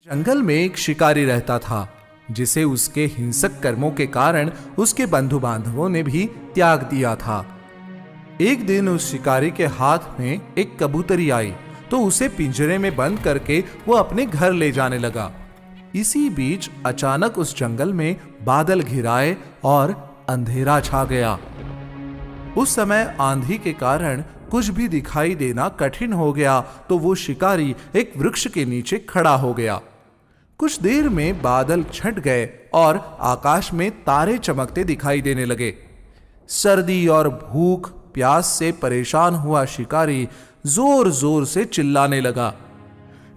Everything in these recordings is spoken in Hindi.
जंगल में एक शिकारी रहता था जिसे उसके हिंसक कर्मों के कारण उसके बंधु बांधवों ने भी त्याग दिया था। एक दिन उस शिकारी के हाथ में एक कबूतरी आई तो उसे पिंजरे में बंद करके वो अपने घर ले जाने लगा। इसी बीच अचानक उस जंगल में बादल घिराए और अंधेरा छा गया। उस समय आंधी के कारण कुछ भी दिखाई देना कठिन हो गया तो वो शिकारी एक वृक्ष के नीचे खड़ा हो गया। कुछ देर में बादल छंट गए और आकाश में तारे चमकते दिखाई देने लगे। सर्दी और भूख प्यास से परेशान हुआ शिकारी जोर जोर से चिल्लाने लगा,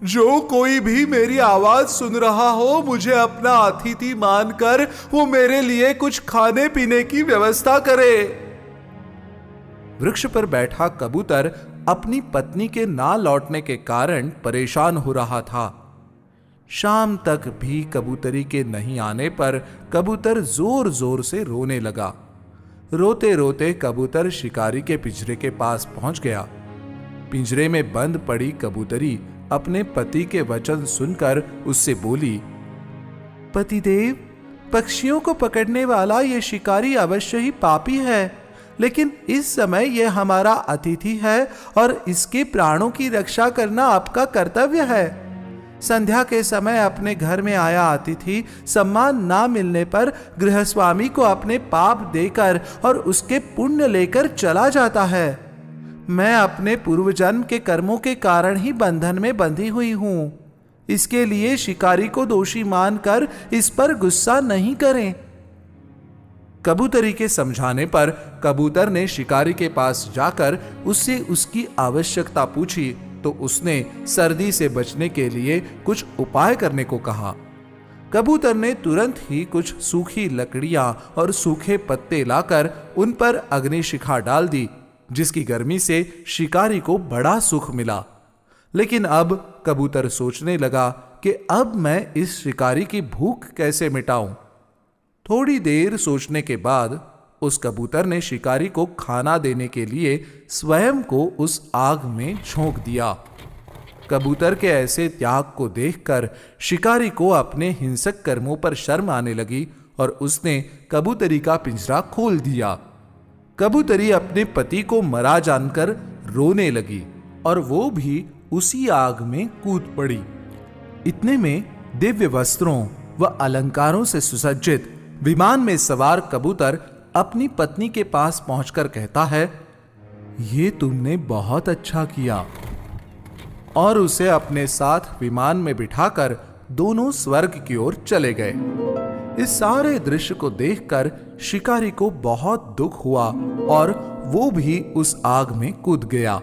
जो कोई भी मेरी आवाज सुन रहा हो मुझे अपना अतिथि मानकर वो मेरे लिए कुछ खाने पीने की व्यवस्था करे। वृक्ष पर बैठा कबूतर अपनी पत्नी के ना लौटने के कारण परेशान हो रहा था। शाम तक भी कबूतरी के नहीं आने पर कबूतर जोर जोर से रोने लगा। रोते रोते कबूतर शिकारी के पिंजरे के पास पहुंच गया। पिंजरे में बंद पड़ी कबूतरी अपने पति के वचन सुनकर उससे बोली, पतिदेव, पक्षियों को पकड़ने वाला ये शिकारी अवश्य ही पापी है, लेकिन इस समय यह हमारा अतिथि है और इसके प्राणों की रक्षा करना आपका कर्तव्य है। संध्या के समय अपने घर में आया अतिथि सम्मान ना मिलने पर गृहस्वामी को अपने पाप देकर और उसके पुण्य लेकर चला जाता है। मैं अपने पूर्व जन्म के कर्मों के कारण ही बंधन में बंधी हुई हूं। इसके लिए शिकारी को दोषी मानकर इस पर गुस्सा नहीं करें। कबूतरी के समझाने पर कबूतर ने शिकारी के पास जाकर उससे उसकी आवश्यकता पूछी तो उसने सर्दी से बचने के लिए कुछ उपाय करने को कहा। कबूतर ने तुरंत ही कुछ सूखी लकड़ियां और सूखे पत्ते लाकर उन पर अग्निशिखा डाल दी, जिसकी गर्मी से शिकारी को बड़ा सुख मिला। लेकिन अब कबूतर सोचने लगा कि अब मैं इस शिकारी की भूख कैसे मिटाऊं। थोड़ी देर सोचने के बाद उस कबूतर ने शिकारी को खाना देने के लिए स्वयं को उस आग में झोंक दिया। कबूतर के ऐसे त्याग को देखकर शिकारी को अपने हिंसक कर्मों पर शर्म आने लगी और उसने कबूतरी का पिंजरा खोल दिया। कबूतरी अपने पति को मरा जानकर रोने लगी और वो भी उसी आग में कूद पड़ी। इतने में दिव्य वस्त्रों व अलंकारों से सुसज्जित विमान में सवार कबूतर अपनी पत्नी के पास पहुंचकर कहता है, ये तुमने बहुत अच्छा किया, और उसे अपने साथ विमान में बिठाकर दोनों स्वर्ग की ओर चले गए। इस सारे दृश्य को देखकर शिकारी को बहुत दुख हुआ और वो भी उस आग में कूद गया।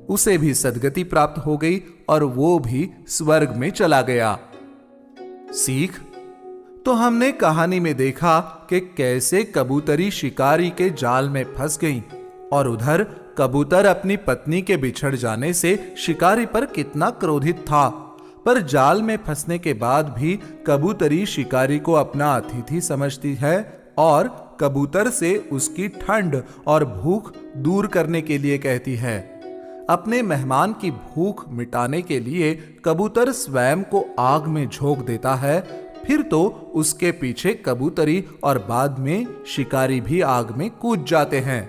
उसे भी सद्गति प्राप्त हो गई और वो भी स्वर्ग में चला गया। सीख तो हमने कहानी में देखा कि कैसे कबूतरी शिकारी के जाल में फंस गई और उधर कबूतर अपनी पत्नी के बिछड़ जाने से शिकारी पर कितना क्रोधित था। पर जाल में फंसने के बाद भी कबूतरी शिकारी को अपना अतिथि समझती है और कबूतर से उसकी ठंड और भूख दूर करने के लिए कहती है। अपने मेहमान की भूख मिटाने के लिए कबूतर स्वयं को आग में झोंक देता है, फिर तो उसके पीछे कबूतरी और बाद में शिकारी भी आग में कूद जाते हैं।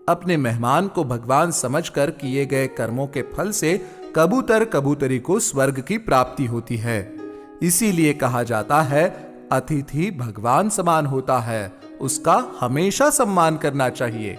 अपने मेहमान को भगवान समझकर किए गए कर्मों के फल से कबूतर कबूतरी को स्वर्ग की प्राप्ति होती है। इसीलिए कहा जाता है, अतिथि भगवान समान होता है, उसका हमेशा सम्मान करना चाहिए।